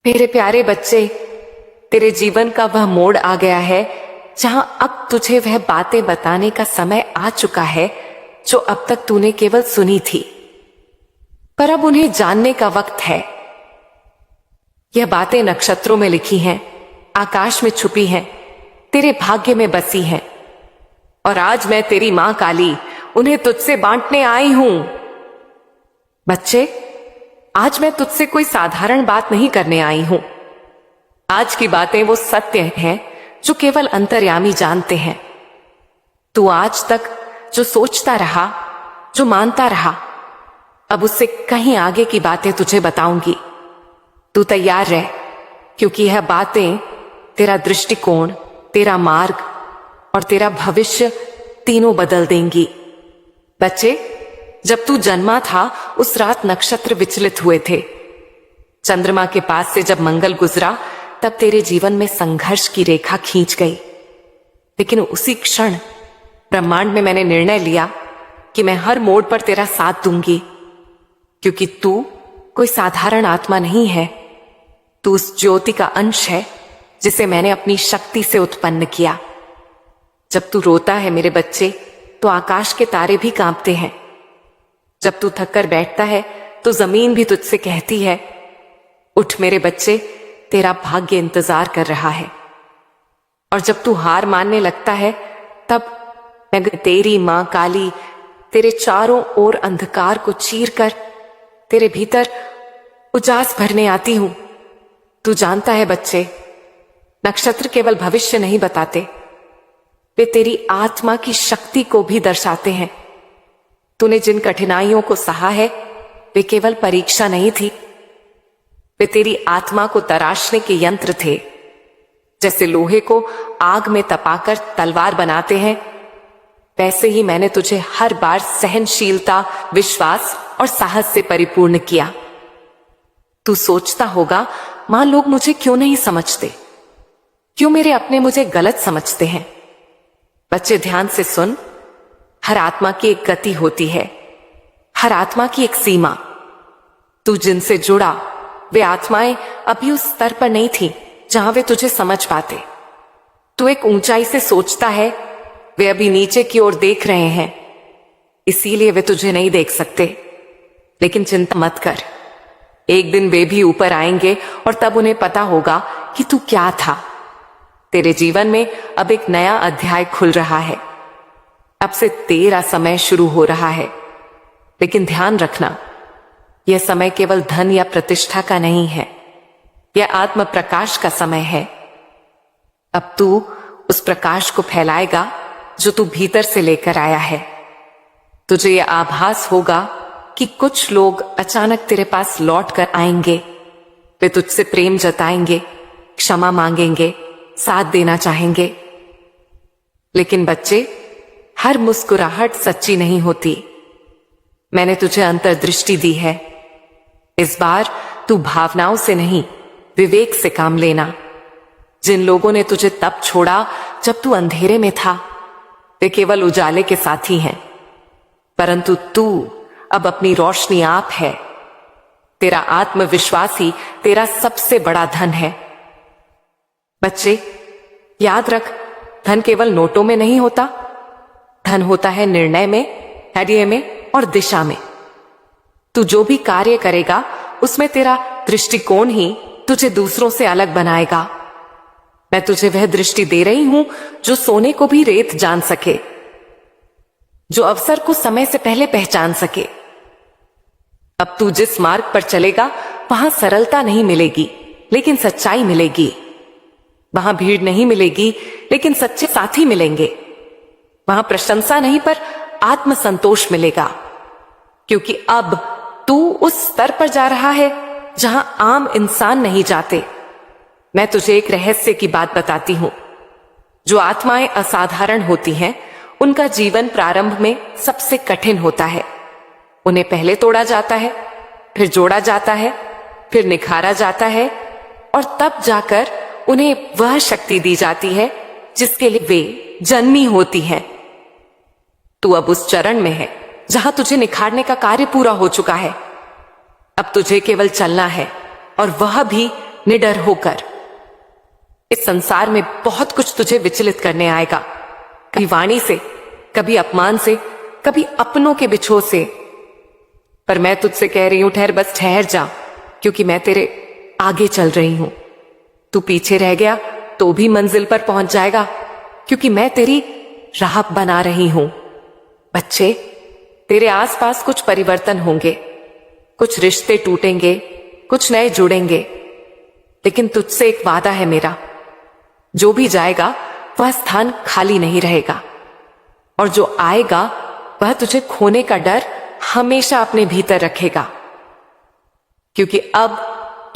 मेरे प्यारे बच्चे, तेरे जीवन का वह मोड़ आ गया है जहां अब तुझे वह बातें बताने का समय आ चुका है जो अब तक तूने केवल सुनी थी, पर अब उन्हें जानने का वक्त है। यह बातें नक्षत्रों में लिखी हैं, आकाश में छुपी हैं, तेरे भाग्य में बसी हैं, और आज मैं तेरी मां काली उन्हें तुझसे बांटने आई हूं। बच्चे, आज मैं तुझसे कोई साधारण बात नहीं करने आई हूं। आज की बातें वो सत्य हैं जो केवल अंतर्यामी जानते हैं। तू आज तक जो सोचता रहा, जो मानता रहा, अब उससे कहीं आगे की बातें तुझे बताऊंगी। तू तैयार रह, क्योंकि यह बातें तेरा दृष्टिकोण, तेरा मार्ग और तेरा भविष्य तीनों बदल देंगी। बच्चे, जब तू जन्मा था उस रात नक्षत्र विचलित हुए थे। चंद्रमा के पास से जब मंगल गुजरा तब तेरे जीवन में संघर्ष की रेखा खींच गई। लेकिन उसी क्षण ब्रह्मांड में मैंने निर्णय लिया कि मैं हर मोड़ पर तेरा साथ दूंगी, क्योंकि तू कोई साधारण आत्मा नहीं है। तू उस ज्योति का अंश है जिसे मैंने अपनी शक्ति से उत्पन्न किया। जब तू रोता है मेरे बच्चे, तो आकाश के तारे भी कांपते हैं। जब तू थक कर बैठता है तो जमीन भी तुझसे कहती है, उठ मेरे बच्चे, तेरा भाग्य इंतजार कर रहा है। और जब तू हार मानने लगता है, तब मैं तेरी मां काली तेरे चारों ओर अंधकार को चीरकर तेरे भीतर उजास भरने आती हूं। तू जानता है बच्चे, नक्षत्र केवल भविष्य नहीं बताते, वे तेरी आत्मा की शक्ति को भी दर्शाते हैं। तूने जिन कठिनाइयों को सहा है, वे केवल परीक्षा नहीं थी, वे तेरी आत्मा को तराशने के यंत्र थे। जैसे लोहे को आग में तपाकर तलवार बनाते हैं, वैसे ही मैंने तुझे हर बार सहनशीलता, विश्वास और साहस से परिपूर्ण किया। तू सोचता होगा, मां, लोग मुझे क्यों नहीं समझते, क्यों मेरे अपने मुझे गलत समझते हैं। बच्चे, ध्यान से सुन। हर आत्मा की एक गति होती है, हर आत्मा की एक सीमा। तू जिनसे जुड़ा, वे आत्माएं अभी उस स्तर पर नहीं थी जहां वे तुझे समझ पाते। तू एक ऊंचाई से सोचता है, वे अभी नीचे की ओर देख रहे हैं, इसीलिए वे तुझे नहीं देख सकते। लेकिन चिंता मत कर, एक दिन वे भी ऊपर आएंगे और तब उन्हें पता होगा कि तू क्या था। तेरे जीवन में अब एक नया अध्याय खुल रहा है। अब से तेरा समय शुरू हो रहा है। लेकिन ध्यान रखना, यह समय केवल धन या प्रतिष्ठा का नहीं है, यह आत्म प्रकाश का समय है। अब तू उस प्रकाश को फैलाएगा जो तू भीतर से लेकर आया है। तुझे यह आभास होगा कि कुछ लोग अचानक तेरे पास लौट कर आएंगे। वे तुझसे प्रेम जताएंगे, क्षमा मांगेंगे, साथ देना चाहेंगे। लेकिन बच्चे, हर मुस्कुराहट सच्ची नहीं होती। मैंने तुझे अंतर्दृष्टि दी है। इस बार तू भावनाओं से नहीं, विवेक से काम लेना। जिन लोगों ने तुझे तब छोड़ा जब तू अंधेरे में था, वे केवल उजाले के साथी हैं, परंतु तू अब अपनी रोशनी आप है। तेरा आत्मविश्वास ही तेरा सबसे बड़ा धन है। बच्चे, याद रख, धन केवल नोटों में नहीं होता, धन होता है निर्णय में, धैर्य में और दिशा में। तू जो भी कार्य करेगा उसमें तेरा दृष्टिकोण ही तुझे दूसरों से अलग बनाएगा। मैं तुझे वह दृष्टि दे रही हूं जो सोने को भी रेत जान सके, जो अवसर को समय से पहले पहचान सके। अब तू जिस मार्ग पर चलेगा वहां सरलता नहीं मिलेगी, लेकिन सच्चाई मिलेगी। वहां भीड़ नहीं मिलेगी, लेकिन सच्चे साथी मिलेंगे। वहां प्रशंसा नहीं, पर आत्मसंतोष मिलेगा, क्योंकि अब तू उस स्तर पर जा रहा है जहां आम इंसान नहीं जाते। मैं तुझे एक रहस्य की बात बताती हूं। जो आत्माएं असाधारण होती हैं, उनका जीवन प्रारंभ में सबसे कठिन होता है। उन्हें पहले तोड़ा जाता है, फिर जोड़ा जाता है, फिर निखारा जाता है, और तब जाकर उन्हें वह शक्ति दी जाती है जिसके लिए वे जन्मी होती हैं। तू अब उस चरण में है जहां तुझे निखारने का कार्य पूरा हो चुका है। अब तुझे केवल चलना है, और वह भी निडर होकर। इस संसार में बहुत कुछ तुझे विचलित करने आएगा, कभी वाणी से, कभी अपमान से, कभी अपनों के बिछोह से। पर मैं तुझसे कह रही हूं, ठहर, बस ठहर जा, क्योंकि मैं तेरे आगे चल रही हूं। तू पीछे रह गया तो भी मंजिल पर पहुंच जाएगा, क्योंकि मैं तेरी राह बना रही हूं। बच्चे, तेरे आसपास कुछ परिवर्तन होंगे, कुछ रिश्ते टूटेंगे, कुछ नए जुड़ेंगे, लेकिन तुझसे एक वादा है मेरा, जो भी जाएगा वह स्थान खाली नहीं रहेगा, और जो आएगा वह तुझे खोने का डर हमेशा अपने भीतर रखेगा, क्योंकि अब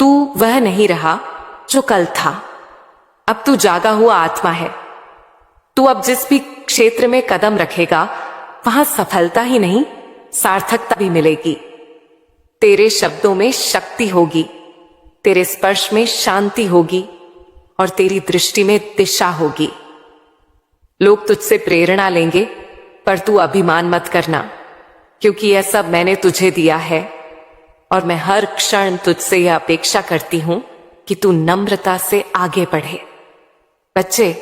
तू वह नहीं रहा जो कल था। अब तू जागा हुआ आत्मा है। तू अब जिस भी क्षेत्र में कदम रखेगा वहां सफलता ही नहीं, सार्थकता भी मिलेगी। तेरे शब्दों में शक्ति होगी, तेरे स्पर्श में शांति होगी, और तेरी दृष्टि में दिशा होगी। लोग तुझसे प्रेरणा लेंगे, पर तू अभिमान मत करना, क्योंकि यह सब मैंने तुझे दिया है, और मैं हर क्षण तुझसे यह अपेक्षा करती हूं कि तू नम्रता से आगे बढ़े। बच्चे,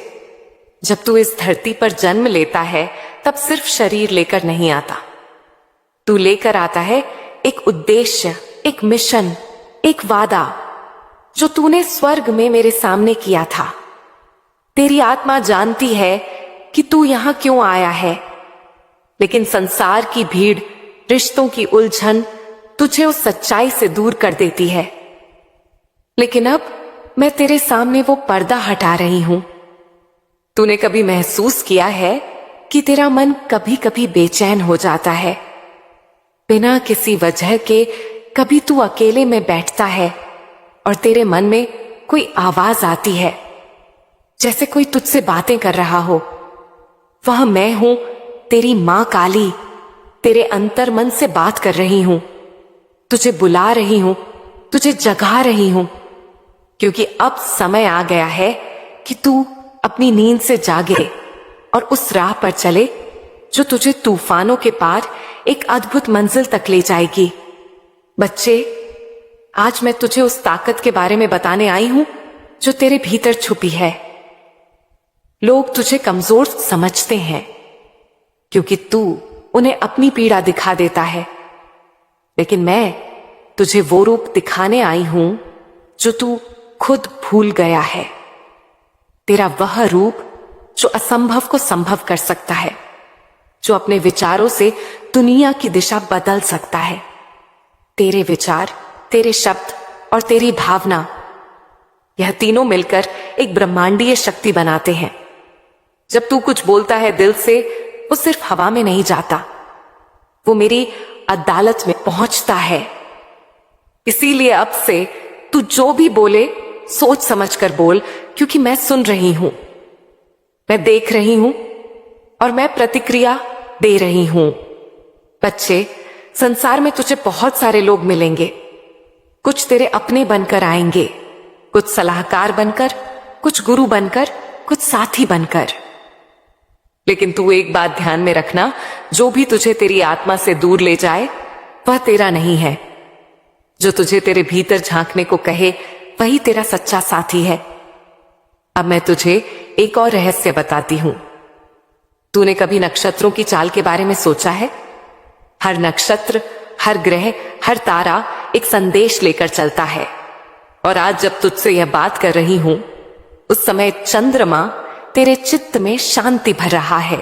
जब तू इस धरती पर जन्म लेता है तब सिर्फ शरीर लेकर नहीं आता। तू लेकर आता है एक उद्देश्य, एक मिशन, एक वादा, जो तूने स्वर्ग में मेरे सामने किया था। तेरी आत्मा जानती है कि तू यहां क्यों आया है, लेकिन संसार की भीड़, रिश्तों की उलझन तुझे उस सच्चाई से दूर कर देती है। लेकिन अब मैं तेरे सामने वो पर्दा हटा रही हूं। तूने कभी महसूस किया है कि तेरा मन कभी कभी बेचैन हो जाता है, बिना किसी वजह के? कभी तू अकेले में बैठता है और तेरे मन में कोई आवाज आती है, जैसे कोई तुझसे बातें कर रहा हो। वह मैं हूं, तेरी मां काली, तेरे अंतर मन से बात कर रही हूं, तुझे बुला रही हूं, तुझे जगा रही हूं, क्योंकि अब समय आ गया है कि तू अपनी नींद से जागे और उस राह पर चले जो तुझे तूफानों के पार एक अद्भुत मंजिल तक ले जाएगी। बच्चे, आज मैं तुझे उस ताकत के बारे में बताने आई हूं जो तेरे भीतर छुपी है। लोग तुझे कमजोर समझते हैं क्योंकि तू उन्हें अपनी पीड़ा दिखा देता है, लेकिन मैं तुझे वो रूप दिखाने आई हूं जो तू खुद भूल गया है। तेरा वह रूप जो असंभव को संभव कर सकता है, जो अपने विचारों से दुनिया की दिशा बदल सकता है। तेरे विचार, तेरे शब्द और तेरी भावना, यह तीनों मिलकर एक ब्रह्मांडीय शक्ति बनाते हैं। जब तू कुछ बोलता है दिल से, वो सिर्फ हवा में नहीं जाता, वो मेरी अदालत में पहुंचता है। इसीलिए अब से तू जो भी बोले सोच समझकर बोल, क्योंकि मैं सुन रही हूं, मैं देख रही हूं और मैं प्रतिक्रिया दे रही हूं। बच्चे, संसार में तुझे बहुत सारे लोग मिलेंगे। कुछ तेरे अपने बनकर आएंगे, कुछ सलाहकार बनकर, कुछ गुरु बनकर, कुछ साथी बनकर। लेकिन तू एक बात ध्यान में रखना, जो भी तुझे तेरी आत्मा से दूर ले जाए वह तेरा नहीं है। जो तुझे तेरे भीतर झांकने को कहे वही तेरा सच्चा साथी है। अब मैं तुझे एक और रहस्य बताती हूं। तूने कभी नक्षत्रों की चाल के बारे में सोचा है? हर नक्षत्र, हर ग्रह, हर तारा एक संदेश लेकर चलता है। और आज जब तुझसे यह बात कर रही हूं, उस समय चंद्रमा तेरे चित्त में शांति भर रहा है,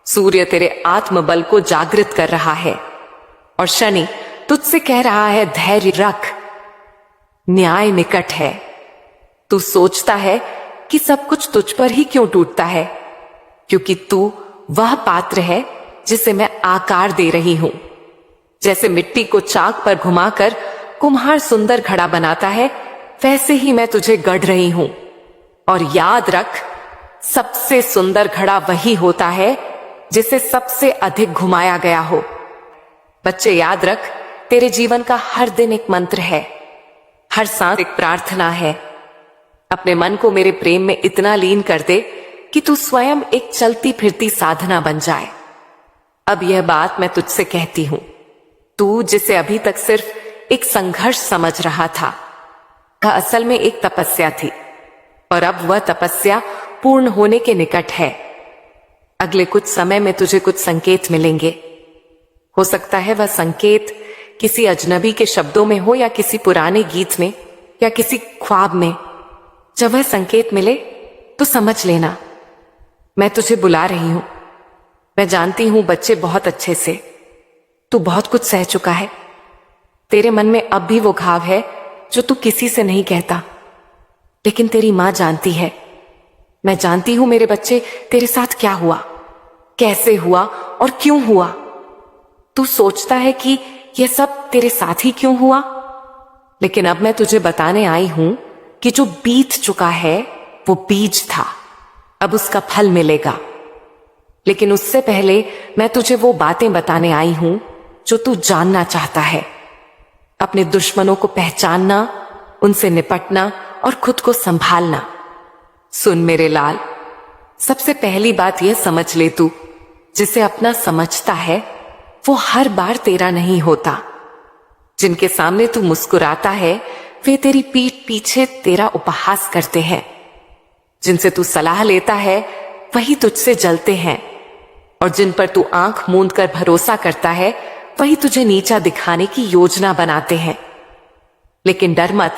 सूर्य तेरे आत्मबल को जागृत कर रहा है, और शनि तुझसे कह रहा है धैर्य रख, न्याय निकट है। तू सोचता है कि सब कुछ तुझ पर ही क्यों टूटता है, क्योंकि तू वह पात्र है जिसे मैं आकार दे रही हूं। जैसे मिट्टी को चाक पर घुमाकर कुम्हार सुंदर घड़ा बनाता है, वैसे ही मैं तुझे गढ़ रही हूं। और याद रख, सबसे सुंदर घड़ा वही होता है जिसे सबसे अधिक घुमाया गया हो। बच्चे, याद रख, तेरे जीवन का हर दिन एक मंत्र है, हर सांस एक प्रार्थना है। अपने मन को मेरे प्रेम में इतना लीन कर दे कि तू स्वयं एक चलती फिरती साधना बन जाए। अब यह बात मैं तुझसे कहती हूं, तू जिसे अभी तक सिर्फ एक संघर्ष समझ रहा था, यह असल में एक तपस्या थी और अब वह तपस्या पूर्ण होने के निकट है। अगले कुछ समय में तुझे कुछ संकेत मिलेंगे। हो सकता है वह संकेत किसी अजनबी के शब्दों में हो या किसी पुराने गीत में या किसी ख्वाब में। जब वह संकेत मिले तो समझ लेना मैं तुझे बुला रही हूं। मैं जानती हूं बच्चे बहुत अच्छे से, तू बहुत कुछ सह चुका है। तेरे मन में अब भी वो घाव है जो तू किसी से नहीं कहता, लेकिन तेरी मां जानती है। मैं जानती हूं मेरे बच्चे तेरे साथ क्या हुआ, कैसे हुआ और क्यों हुआ। तू सोचता है कि यह सब तेरे साथ ही क्यों हुआ, लेकिन अब मैं तुझे बताने आई हूं कि जो बीत चुका है वो बीज था, अब उसका फल मिलेगा। लेकिन उससे पहले मैं तुझे वो बातें बताने आई हूं जो तू जानना चाहता है। अपने दुश्मनों को पहचानना, उनसे निपटना और खुद को संभालना। सुन मेरे लाल, सबसे पहली बात यह समझ ले, तू जिसे अपना समझता है वो हर बार तेरा नहीं होता। जिनके सामने तू मुस्कुराता है वे तेरी पीठ पीछे तेरा उपहास करते हैं। जिनसे तू सलाह लेता है वही तुझसे जलते हैं, और जिन पर तू आंख मूंद कर भरोसा करता है वही तुझे नीचा दिखाने की योजना बनाते हैं। लेकिन डर मत,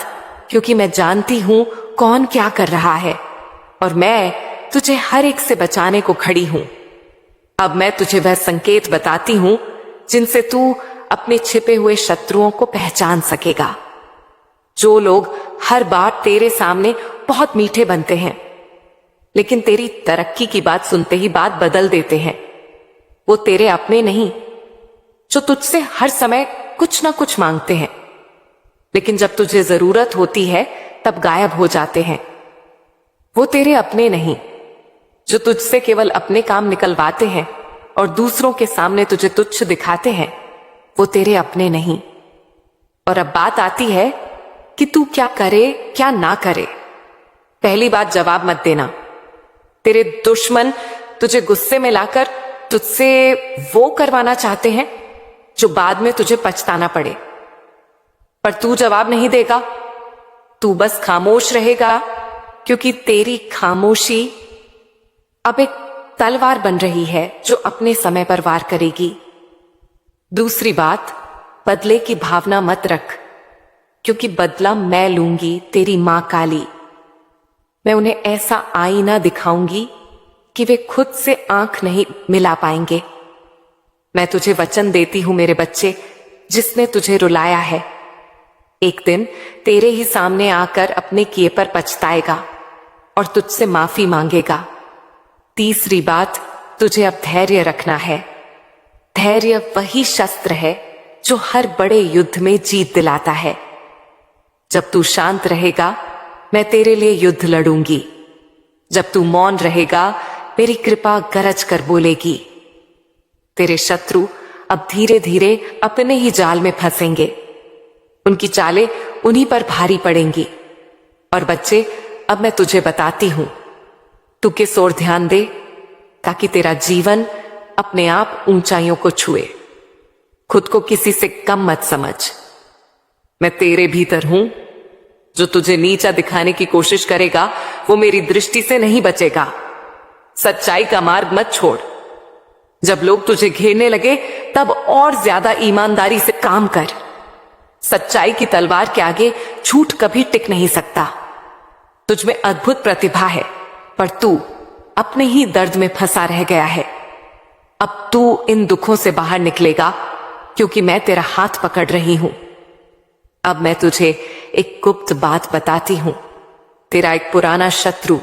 क्योंकि मैं जानती हूं कौन क्या कर रहा है और मैं तुझे हर एक से बचाने को खड़ी हूं। अब मैं तुझे वह संकेत बताती हूं जिनसे तू अपने छिपे हुए शत्रुओं को पहचान सकेगा। जो लोग हर बार तेरे सामने बहुत मीठे बनते हैं, लेकिन तेरी तरक्की की बात सुनते ही बात बदल देते हैं, वो तेरे अपने नहीं। जो तुझसे हर समय कुछ ना कुछ मांगते हैं, लेकिन जब तुझे जरूरत होती है तब गायब हो जाते हैं, वो तेरे अपने नहीं। जो तुझसे केवल अपने काम निकलवाते हैं और दूसरों के सामने तुझे तुच्छ दिखाते हैं, वो तेरे अपने नहीं। और अब बात आती है कि तू क्या करे क्या ना करे। पहली बात, जवाब मत देना। तेरे दुश्मन तुझे गुस्से में लाकर तुझसे वो करवाना चाहते हैं जो बाद में तुझे पछताना पड़े, पर तू जवाब नहीं देगा। तू बस खामोश रहेगा, क्योंकि तेरी खामोशी अब एक तलवार बन रही है जो अपने समय पर वार करेगी। दूसरी बात, बदले की भावना मत रख, क्योंकि बदला मैं लूंगी, तेरी मां काली। मैं उन्हें ऐसा आईना दिखाऊंगी कि वे खुद से आंख नहीं मिला पाएंगे। मैं तुझे वचन देती हूं मेरे बच्चे, जिसने तुझे रुलाया है एक दिन तेरे ही सामने आकर अपने किए पर पछताएगा और तुझसे माफी मांगेगा। तीसरी बात, तुझे अब धैर्य रखना है। धैर्य वही शस्त्र है जो हर बड़े युद्ध में जीत दिलाता है। जब तू शांत रहेगा मैं तेरे लिए युद्ध लड़ूंगी। जब तू मौन रहेगा मेरी कृपा गरज कर बोलेगी। तेरे शत्रु अब धीरे धीरे अपने ही जाल में फंसेंगे। उनकी चालें उन्हीं पर भारी पड़ेंगी। और बच्चे, अब मैं तुझे बताती हूं, तू किस ओर ध्यान दे ताकि तेरा जीवन अपने आप ऊंचाइयों को छुए। खुद को किसी से कम मत समझ। मैं तेरे भीतर हूं। जो तुझे नीचा दिखाने की कोशिश करेगा वो मेरी दृष्टि से नहीं बचेगा। सच्चाई का मार्ग मत छोड़। जब लोग तुझे घेरने लगे तब और ज्यादा ईमानदारी से काम कर। सच्चाई की तलवार के आगे झूठ कभी टिक नहीं सकता। तुझ में अद्भुत प्रतिभा है, पर तू अपने ही दर्द में फंसा रह गया है। अब तू इन दुखों से बाहर निकलेगा, क्योंकि मैं तेरा हाथ पकड़ रही हूं। अब मैं तुझे एक गुप्त बात बताती हूं। तेरा एक पुराना शत्रु,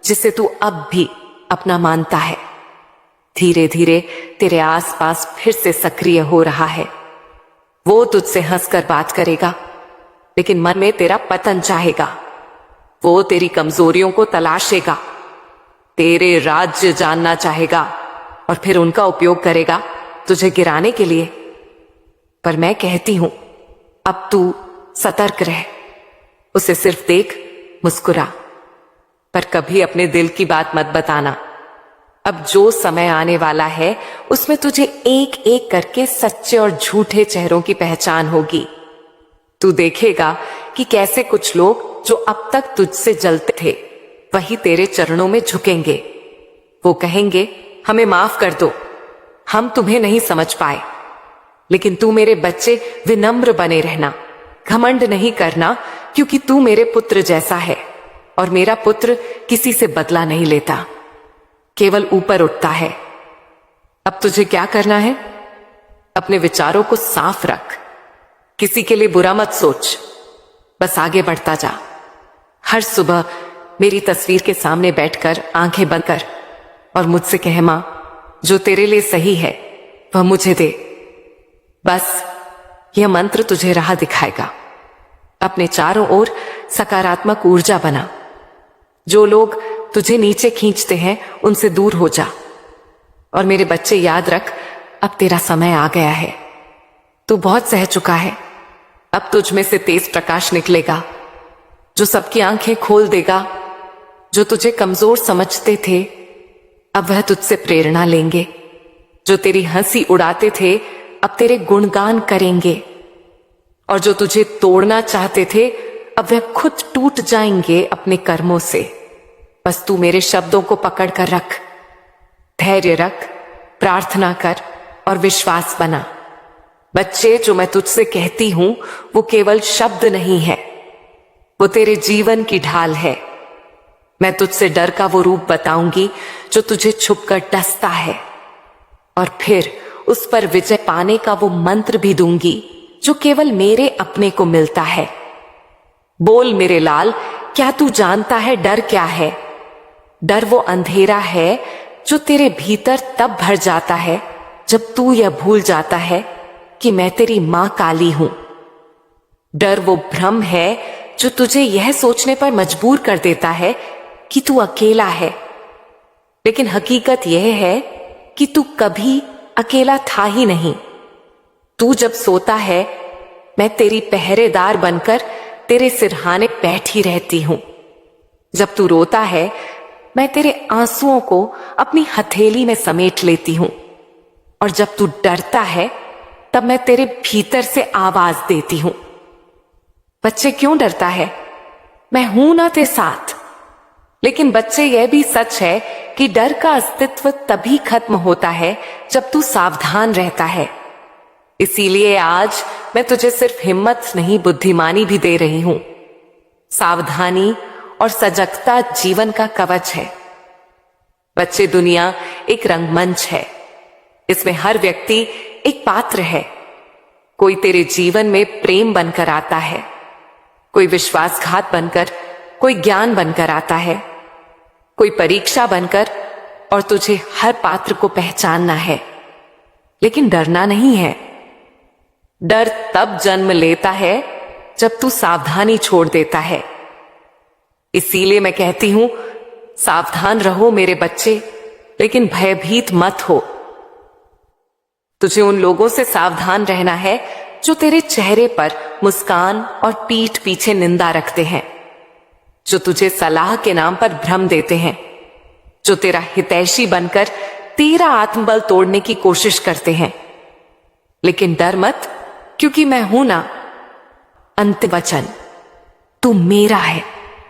जिसे तू अब भी अपना मानता है, धीरे धीरे तेरे आसपास फिर से सक्रिय हो रहा है। वो तुझसे हंसकर बात करेगा, लेकिन मन में तेरा पतन चाहेगा। वो तेरी कमजोरियों को तलाशेगा, तेरे राज्य जानना चाहेगा और फिर उनका उपयोग करेगा तुझे गिराने के लिए। पर मैं कहती हूं, अब तू सतर्क रह। उसे सिर्फ देख, मुस्कुरा, पर कभी अपने दिल की बात मत बताना। अब जो समय आने वाला है उसमें तुझे एक एक करके सच्चे और झूठे चेहरों की पहचान होगी। तू देखेगा कि कैसे कुछ लोग जो अब तक तुझसे जलते थे वही तेरे चरणों में झुकेंगे। वो कहेंगे, हमें माफ कर दो, हम तुम्हें नहीं समझ पाए। लेकिन तू मेरे बच्चे विनम्र बने रहना, घमंड नहीं करना, क्योंकि तू मेरे पुत्र जैसा है और मेरा पुत्र किसी से बदला नहीं लेता, केवल ऊपर उठता है। अब तुझे क्या करना है? अपने विचारों को साफ रख, किसी के लिए बुरा मत सोच, बस आगे बढ़ता जा। हर सुबह मेरी तस्वीर के सामने बैठकर आंखें बंद कर और मुझसे कह, मां, जो तेरे लिए सही है वह मुझे दे। बस यह मंत्र तुझे राह दिखाएगा। अपने चारों ओर सकारात्मक ऊर्जा बना। जो लोग तुझे नीचे खींचते हैं उनसे दूर हो जा। और मेरे बच्चे याद रख, अब तेरा समय आ गया है। तू बहुत सह चुका है, अब तुझ में से तेज प्रकाश निकलेगा जो सबकी आंखें खोल देगा। जो तुझे कमजोर समझते थे अब वह तुझसे प्रेरणा लेंगे। जो तेरी हंसी उड़ाते थे अब तेरे गुणगान करेंगे। और जो तुझे तोड़ना चाहते थे अब वह खुद टूट जाएंगे अपने कर्मों से। बस तू मेरे शब्दों को पकड़ कर रख, धैर्य रख, प्रार्थना कर और विश्वास बना। बच्चे, जो मैं तुझसे कहती हूं वो केवल शब्द नहीं है, वो तेरे जीवन की ढाल है। मैं तुझसे डर का वो रूप बताऊंगी जो तुझे छुपकर डसता है, और फिर उस पर विजय पाने का वो मंत्र भी दूंगी जो केवल मेरे अपने को मिलता है। बोल मेरे लाल, क्या तू जानता है डर क्या है? डर वो अंधेरा है जो तेरे भीतर तब भर जाता है जब तू यह भूल जाता है कि मैं तेरी मां काली हूं। डर वो भ्रम है जो तुझे यह सोचने पर मजबूर कर देता है कि तू अकेला है, लेकिन हकीकत यह है कि तू कभी अकेला था ही नहीं। तू जब सोता है मैं तेरी पहरेदार बनकर तेरे सिरहाने बैठी रहती हूं। जब तू रोता है मैं तेरे आंसुओं को अपनी हथेली में समेट लेती हूं, और जब तू डरता है तब मैं तेरे भीतर से आवाज देती हूं। बच्चे, क्यों डरता है? मैं हूं ना तेरे साथ। लेकिन बच्चे, यह भी सच है कि डर का अस्तित्व तभी खत्म होता है जब तू सावधान रहता है। इसीलिए आज मैं तुझे सिर्फ हिम्मत नहीं, बुद्धिमानी भी दे रही हूं। सावधानी और सजगता जीवन का कवच है। बच्चे, दुनिया एक रंगमंच है। इसमें हर व्यक्ति एक पात्र है। कोई तेरे जीवन में प्रेम बनकर आता है, कोई विश्वासघात बनकर, कोई ज्ञान बनकर आता है, कोई परीक्षा बनकर, और तुझे हर पात्र को पहचानना है। लेकिन डरना नहीं है। डर तब जन्म लेता है जब तू सावधानी छोड़ देता है। इसीलिए मैं कहती हूं, सावधान रहो मेरे बच्चे, लेकिन भयभीत मत हो। तुझे उन लोगों से सावधान रहना है जो तेरे चेहरे पर मुस्कान और पीठ पीछे निंदा रखते हैं, जो तुझे सलाह के नाम पर भ्रम देते हैं, जो तेरा हितैषी बनकर तेरा आत्मबल तोड़ने की कोशिश करते हैं। लेकिन डर मत, क्योंकि मैं हूं ना। अंतिम वचन, तू मेरा है,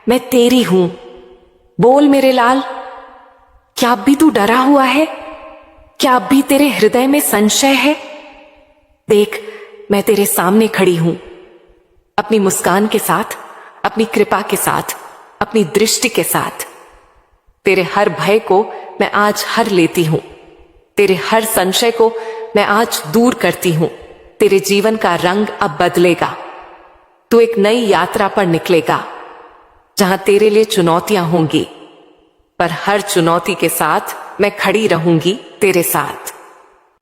मैं तेरी हूं। बोल मेरे लाल, क्या अब भी तू डरा हुआ है? क्या अब भी तेरे हृदय में संशय है? देख, मैं तेरे सामने खड़ी हूं, अपनी मुस्कान के साथ, अपनी कृपा के साथ, अपनी दृष्टि के साथ। तेरे हर भय को मैं आज हर लेती हूं, तेरे हर संशय को मैं आज दूर करती हूं। तेरे जीवन का रंग अब बदलेगा। तू एक नई यात्रा पर निकलेगा जहां तेरे लिए चुनौतियां होंगी, पर हर चुनौती के साथ मैं खड़ी रहूंगी तेरे साथ।